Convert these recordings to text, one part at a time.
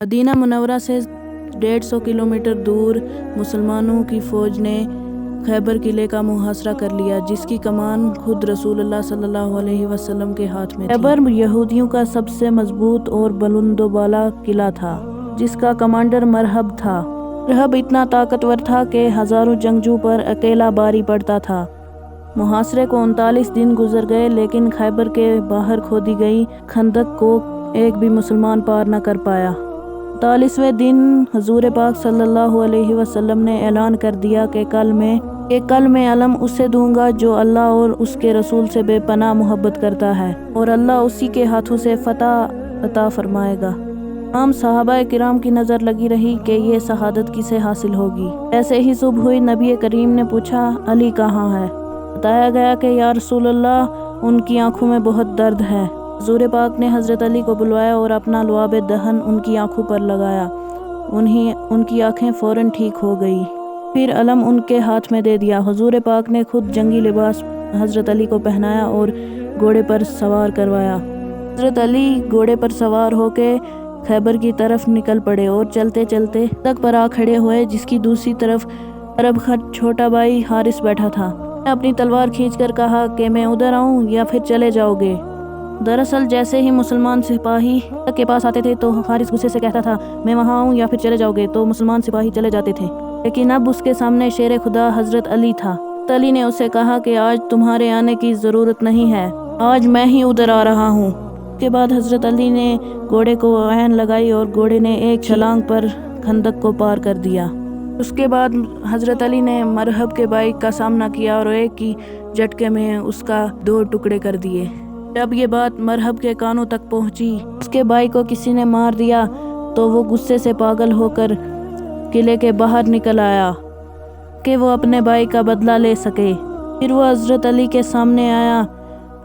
مدینہ منورہ سے 150 کلومیٹر دور مسلمانوں کی فوج نے خیبر قلعے کا محاصرہ کر لیا، جس کی کمان خود رسول اللہ صلی اللہ علیہ وسلم کے ہاتھ میں تھی۔ خیبر یہودیوں کا سب سے مضبوط اور بلند و بالا قلعہ تھا، جس کا کمانڈر مرحب تھا۔ مرحب اتنا طاقتور تھا کہ ہزاروں جنگجو پر اکیلا بھاری پڑتا تھا۔ محاصرے کو 39 دن گزر گئے، لیکن خیبر کے باہر کھودی گئی خندق کو ایک بھی مسلمان پار نہ کر پایا۔ 39ویں دن حضور پاک صلی اللہ علیہ وسلم نے اعلان کر دیا کہ کل میں علم اسے دوں گا جو اللہ اور اس کے رسول سے بے پناہ محبت کرتا ہے، اور اللہ اسی کے ہاتھوں سے فتح عطا فرمائے گا۔ تمام صحابہ کرام کی نظر لگی رہی کہ یہ شہادت کسے حاصل ہوگی۔ ایسے ہی صبح ہوئی، نبی کریم نے پوچھا، علی کہاں ہے؟ بتایا گیا کہ یا رسول اللہ، ان کی آنکھوں میں بہت درد ہے۔ حضور پاک نے حضرت علی کو بلوایا اور اپنا لعاب دہن ان کی آنکھوں پر لگایا۔ ان کی آنکھیں فوراً ٹھیک ہو گئی۔ پھر علم ان کے ہاتھ میں دے دیا۔ حضور پاک نے خود جنگی لباس حضرت علی کو پہنایا اور گھوڑے پر سوار کروایا۔ حضرت علی گھوڑے پر سوار ہو کے خیبر کی طرف نکل پڑے اور چلتے چلتے خندق پر آ کھڑے ہوئے، جس کی دوسری طرف عرب کا چھوٹا بھائی حارث بیٹھا تھا۔ اس نے اپنی تلوار کھینچ کر کہا کہ میں ادھر آؤں یا پھر چلے جاؤ گے؟ دراصل جیسے ہی مسلمان سپاہی خندق کے پاس آتے تھے تو حارث غصے سے کہتا تھا، میں وہاں آؤں یا پھر چلے جاؤ گے؟ تو مسلمان سپاہی چلے جاتے تھے، لیکن اب اس کے سامنے شیر خدا حضرت علی تھا۔ حضرت علی نے اسے کہا کہ آج تمہارے آنے کی ضرورت نہیں ہے، آج میں ہی ادھر آ رہا ہوں۔ اس کے بعد حضرت علی نے گھوڑے کو عین لگائی اور گھوڑے نے ایک چھلانگ پر خندق کو پار کر دیا۔ اس کے بعد حضرت علی نے مرحب کے بھائی کا سامنا کیا اور ایک ہی جھٹکے میں اس کا 2 ٹکڑے کر دیے۔ جب یہ بات مرحب کے کانوں تک پہنچی، اس کے بھائی کو کسی نے مار دیا، تو وہ غصے سے پاگل ہو کر قلعے کے باہر نکل آیا کہ وہ اپنے بھائی کا بدلہ لے سکے۔ پھر وہ حضرت علی کے سامنے آیا۔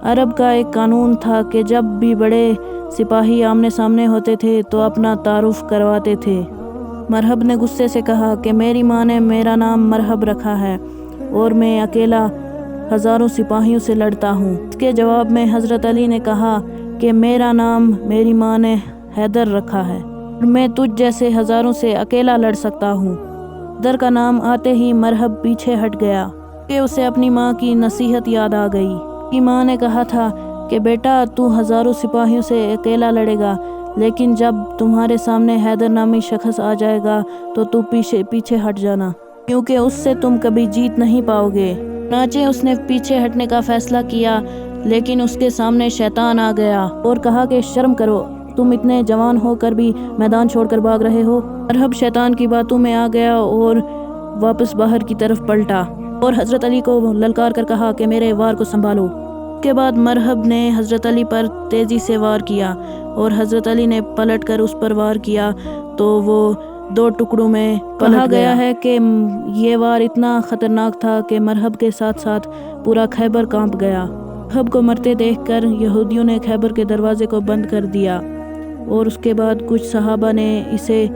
عرب کا ایک قانون تھا کہ جب بھی بڑے سپاہی آمنے سامنے ہوتے تھے تو اپنا تعارف کرواتے تھے۔ مرحب نے غصے سے کہا کہ میری ماں نے میرا نام مرحب رکھا ہے اور میں اکیلا ہزاروں سپاہیوں سے لڑتا ہوں۔ اس کے جواب میں حضرت علی نے کہا کہ میرا نام میری ماں نے حیدر رکھا ہے اور میں تجھ جیسے ہزاروں سے اکیلا لڑ سکتا ہوں۔ حیدر کا نام آتے ہی مرحب پیچھے ہٹ گیا کہ اسے اپنی ماں کی نصیحت یاد آ گئی۔ اس کی ماں نے کہا تھا کہ بیٹا، تو ہزاروں سپاہیوں سے اکیلا لڑے گا، لیکن جب تمہارے سامنے حیدر نامی شخص آ جائے گا تو پیچھے ہٹ جانا، کیونکہ اس سے تم کبھی جیت نہیں پاؤ گے۔ چنانچہ اس نے پیچھے ہٹنے کا فیصلہ کیا، لیکن اس کے سامنے شیطان آ گیا اور کہا کہ شرم کرو، تم اتنے جوان ہو کر بھی میدان چھوڑ کر بھاگ رہے ہو۔ مرحب شیطان کی باتوں میں آ گیا اور واپس باہر کی طرف پلٹا اور حضرت علی کو للکار کر کہا کہ میرے وار کو سنبھالو۔ اس کے بعد مرحب نے حضرت علی پر تیزی سے وار کیا اور حضرت علی نے پلٹ کر اس پر وار کیا تو وہ 2 ٹکڑوں میں پلٹ گیا۔ کہا گیا ہے کہ یہ وار اتنا خطرناک تھا کہ مرحب کے ساتھ ساتھ پورا خیبر کانپ گیا۔ مرحب کو مرتے دیکھ کر یہودیوں نے خیبر کے دروازے کو بند کر دیا اور اس کے بعد کچھ صحابہ نے اسے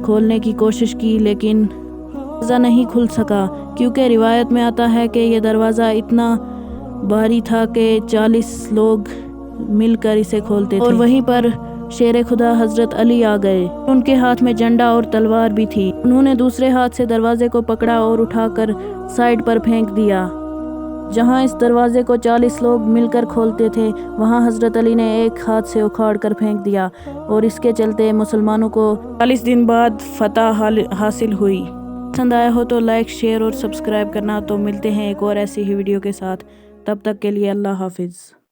کھولنے کی کوشش کی، لیکن دروازہ نہیں کھل سکا، کیونکہ روایت میں آتا ہے کہ یہ دروازہ اتنا بھاری تھا کہ 40 لوگ مل کر اسے کھولتے تھے۔ اور وہیں پر شیر خدا حضرت علی آ گئے۔ ان کے ہاتھ میں جھنڈا اور تلوار بھی تھی۔ انہوں نے دوسرے ہاتھ سے دروازے کو پکڑا اور اٹھا کر سائیڈ پر پھینک دیا۔ جہاں اس دروازے کو 40 لوگ مل کر کھولتے تھے، وہاں حضرت علی نے ایک ہاتھ سے اکھاڑ کر پھینک دیا، اور اس کے چلتے مسلمانوں کو 40 دن بعد فتح حاصل ہوئی۔ پسند آیا ہو تو لائک، شیئر اور سبسکرائب کرنا۔ تو ملتے ہیں ایک اور ایسی ہی ویڈیو کے ساتھ، تب تک کے لیے اللہ حافظ۔